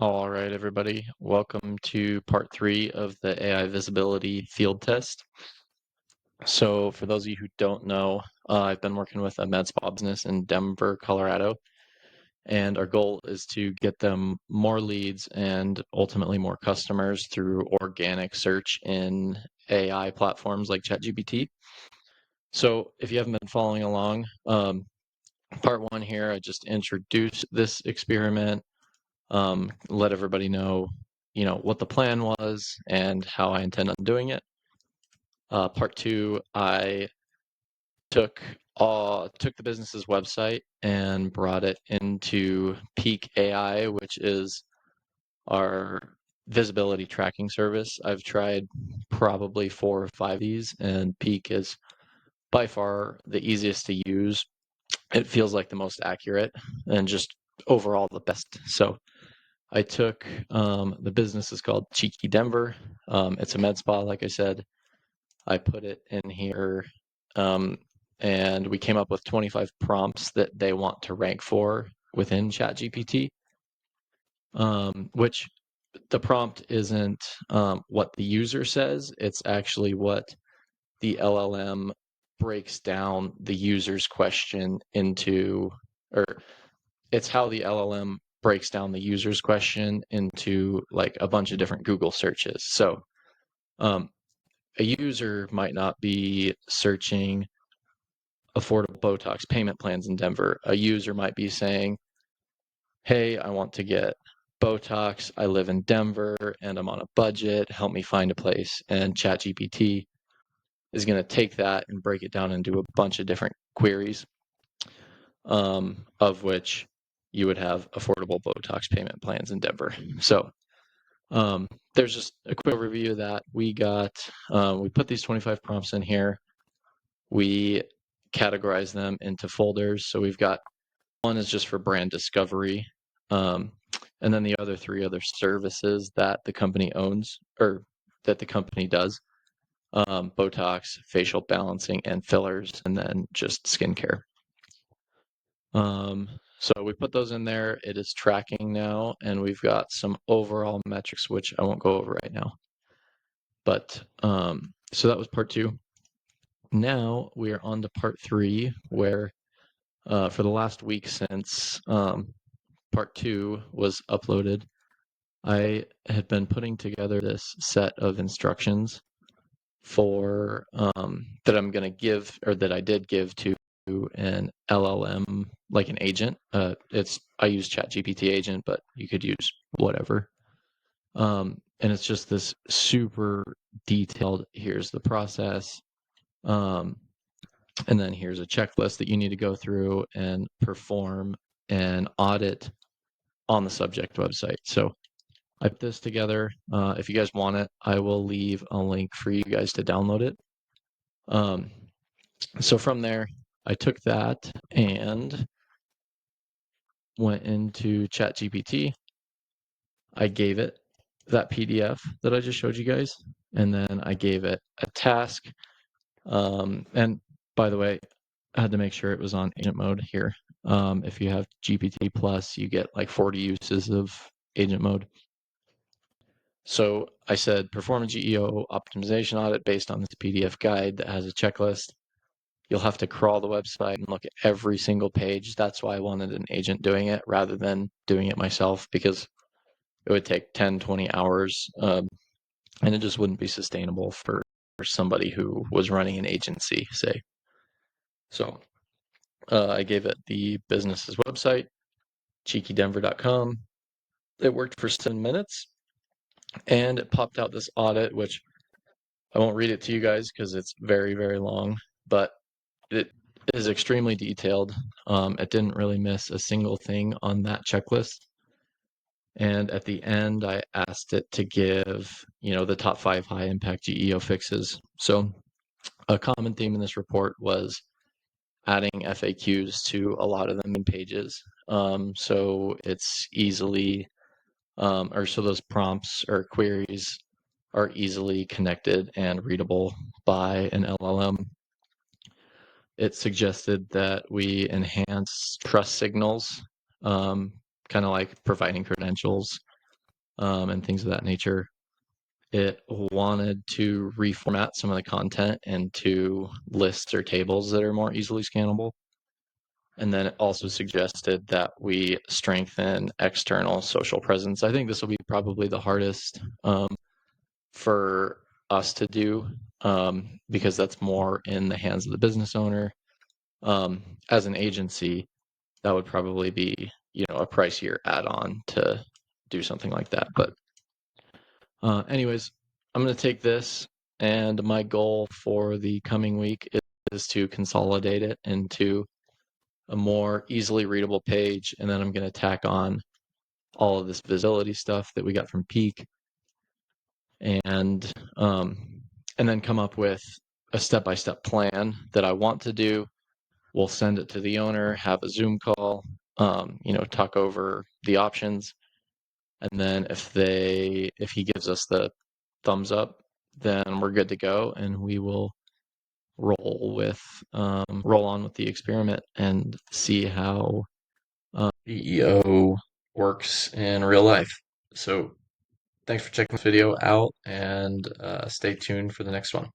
All right, everybody. Welcome to part 3 of the AI visibility field test. So for those of you who don't know, I've been working with a med spa business in Denver, Colorado, and our goal is to get them more leads and ultimately more customers through organic search in AI platforms like ChatGPT. So if you haven't been following along, part 1 here, I just introduced this experiment, let everybody know, what the plan was and how I intend on doing it. Part 2, I took the business's website and brought it into Peak AI, which is our visibility tracking service. I've tried probably 4 or 5 of these, and Peak is by far the easiest to use. It feels like the most accurate and just overall the best. So I took the business is called Cheeky Denver. It's a med spa, like I said. I put it in here, and we came up with 25 prompts that they want to rank for within ChatGPT, which the prompt isn't what the user says. It's actually what the LLM breaks down the user's question into, or it's how the LLM breaks down the user's question into like a bunch of different Google searches. So a user might not be searching affordable Botox payment plans in Denver. A user might be saying, hey, I want to get Botox. I live in Denver and I'm on a budget. Help me find a place. And ChatGPT is going to take that and break it down into a bunch of different queries, of which you would have affordable Botox payment plans in Denver. So there's just a quick overview of that. We put these 25 prompts in here. We categorize them into folders. So we've got one is just for brand discovery. And then the other 3 other services that the company owns or that the company does. Botox, facial balancing, and fillers, and then just skincare. So we put those in there. It is tracking now, and we've got some overall metrics, which I won't go over right now. But so that was part 2. Now we are on to part 3, where for the last week since part 2 was uploaded, I had been putting together this set of instructions for that I'm going to give, or that I did give to an LLM, like an agent. I use ChatGPT agent, but you could use whatever. And it's just this super detailed, here's the process. And then here's a checklist that you need to go through and perform an audit on the subject website. So I put this together. If you guys want it, I will leave a link for you guys to download it. So from there, I took that and went into ChatGPT. I gave it that PDF that I just showed you guys, and then I gave it a task. And by the way, I had to make sure it was on agent mode here. If you have GPT Plus, you get like 40 uses of agent mode. So I said, perform a GEO optimization audit based on this PDF guide that has a checklist. You'll have to crawl the website and look at every single page. That's why I wanted an agent doing it rather than doing it myself, because it would take 10, 20 hours, and it just wouldn't be sustainable for somebody who was running an agency, say. So I gave it the business's website, cheekydenver.com. It worked for 7 minutes, and it popped out this audit, which I won't read it to you guys because it's very, very long, but it is extremely detailed. It didn't really miss a single thing on that checklist. And at the end, I asked it to give, the top 5 high impact GEO fixes. So a common theme in this report was adding FAQs to a lot of the main pages. So it's easily, so those prompts or queries are easily connected and readable by an LLM. It suggested that we enhance trust signals, kind of like providing credentials and things of that nature. It wanted to reformat some of the content into lists or tables that are more easily scannable. And then it also suggested that we strengthen external social presence. I think this will be probably the hardest for us to do because that's more in the hands of the business owner. As an agency, that would probably be, a pricier add-on to do something like that. But anyways, I'm going to take this, and my goal for the coming week is to consolidate it into a more easily readable page, and then I'm going to tack on all of this visibility stuff that we got from Peak, and then come up with a step-by-step plan that I want to do. We'll send it to the owner, have a Zoom call, talk over the options, and then if he gives us the thumbs up, then we're good to go, and we will roll on with the experiment and see how GEO works in real life. So thanks for checking this video out, and stay tuned for the next one.